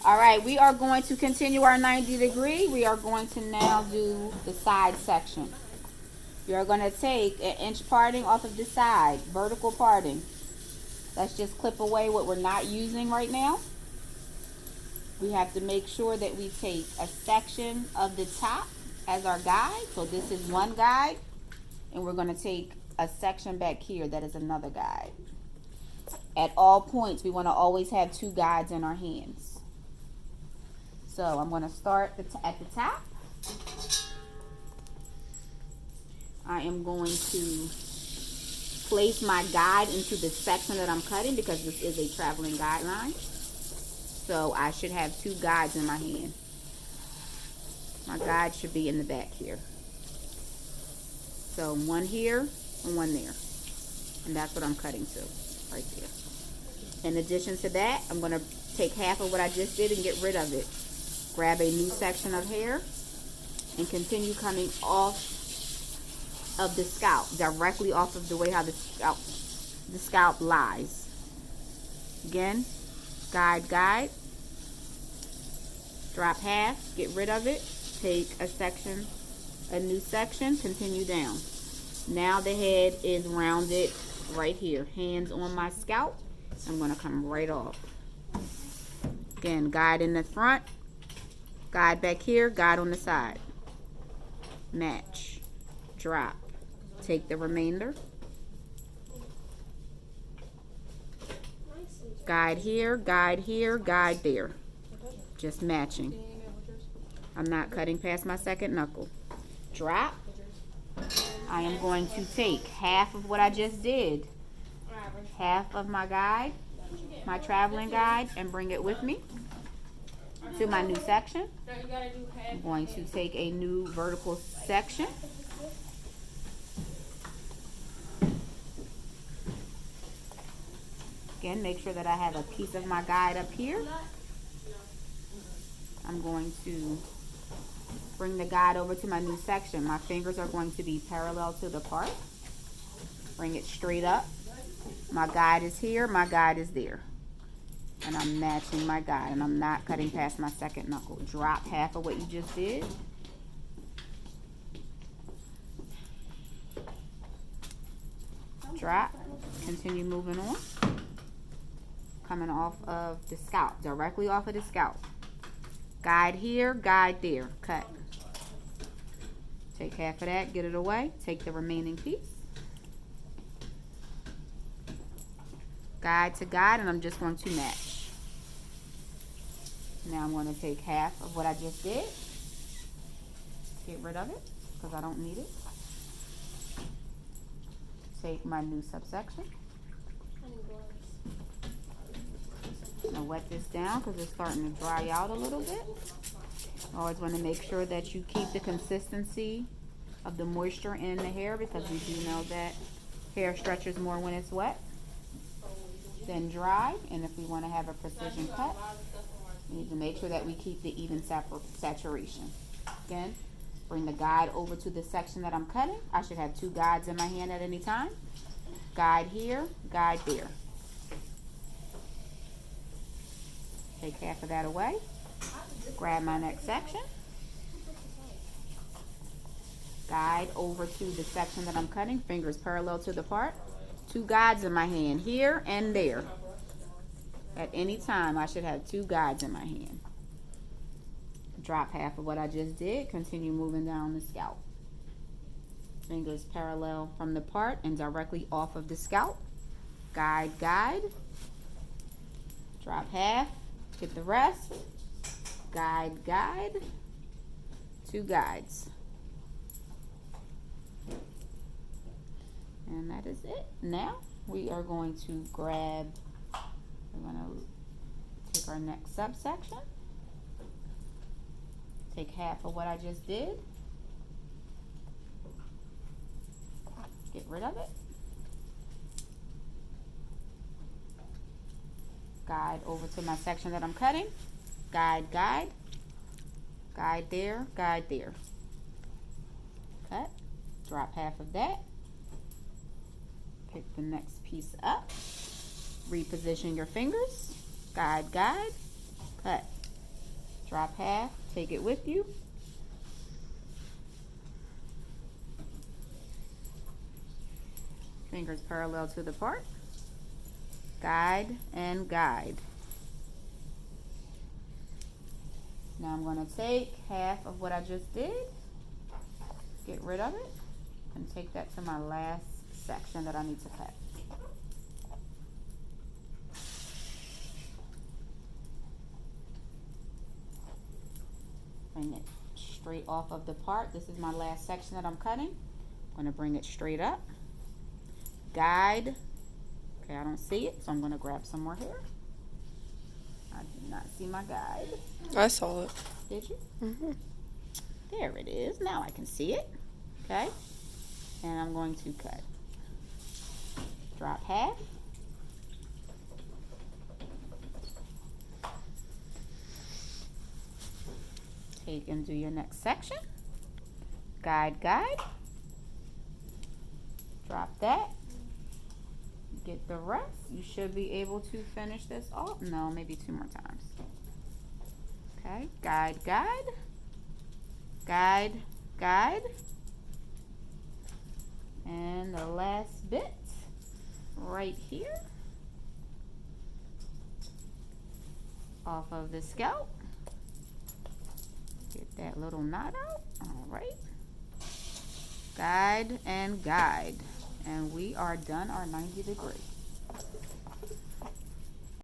All right, we are going to continue our 90 degree. We are going to now do the side section. You're going to take an inch parting off of the side, vertical parting. Let's just clip away what we're not using right now. We have to make sure that we take a section of the top as our guide. So this is one guide, and we're going to take a section back here that is another guide. At all points, we want to always have two guides in our hands. So I'm going to start at the top. I am going to place my guide into the section that I'm cutting because this is a traveling guideline. So I should have two guides in my hand. My guide should be in the back here. So one here and one there. And that's what I'm cutting to, right there. In addition to that, I'm going to take half of what I just did and get rid of it. Grab a new section of hair and continue coming off of the scalp, directly off of the way how the scalp lies. Again, guide, drop half, get rid of it, take a section, a new section, continue down. Now the head is rounded right here, hands on my scalp. I'm going to come right off. Again, guide in the front, guide back here, guide on the side. Match, drop, take the remainder. Guide here, guide there. Just matching. I'm not cutting past my second knuckle. Drop. I am going to take half of what I just did, half of my guide, my traveling guide, and bring it with me to my new section. I'm going to take a new vertical section. Again, make sure that I have a piece of my guide up here. I'm going to bring the guide over to my new section. My fingers are going to be parallel to the part. Bring it straight up. My guide is here, my guide is there. And I'm matching my guide, and I'm not cutting past my second knuckle. Drop half of what you just did. Drop. Continue moving on. Coming off of the scalp, directly off of the scalp. Guide here, guide there. Cut. Take half of that, get it away. Take the remaining piece. Guide to guide, and I'm just going to match. Now I'm going to take half of what I just did. Get rid of it, because I don't need it. Take my new subsection. I'm going to wet this down because it's starting to dry out a little bit. Always want to make sure that you keep the consistency of the moisture in the hair, because we do know that hair stretches more when it's wet than dry. And if we want to have a precision cut, we need to make sure that we keep the even saturation. Again, bring the guide over to the section that I'm cutting. I should have two guides in my hand at any time. Guide here, guide there. Take half of that away. Grab my next section. Guide over to the section that I'm cutting. Fingers parallel to the part. Two guides in my hand, here and there. At any time, I should have two guides in my hand. Drop half of what I just did. Continue moving down the scalp. Fingers parallel from the part and directly off of the scalp. Guide, guide. Drop half. Get the rest. Guide, guide. Two guides. And that is it. Now we are going to grab, we're going to take our next subsection. Take half of what I just did. Get rid of it. Guide over to my section that I'm cutting. Guide, guide. Guide there, guide there. Cut. Drop half of that. Pick the next piece up. Reposition your fingers. Guide, guide. Cut. Drop half, take it with you. Fingers parallel to the part. Guide and guide. Now I'm going to take half of what I just did, get rid of it, and take that to my last section that I need to cut. Bring it straight off of the part. This is my last section that I'm cutting. I'm going to bring it straight up. Guide. Okay, I don't see it, so I'm going to grab some more hair. I did not see my guide. I saw it. Did you? Mm-hmm. There it is. Now I can see it. Okay. And I'm going to cut. Drop half. Take and do your next section. Guide, guide. Drop that. Get the rest. You should be able to finish this off. No, maybe 2 more times. Okay, guide, guide. Guide, guide. And the last bit right here. Off of the scalp. Get that little knot out. All right. Guide and guide. And we are done our 90 degree.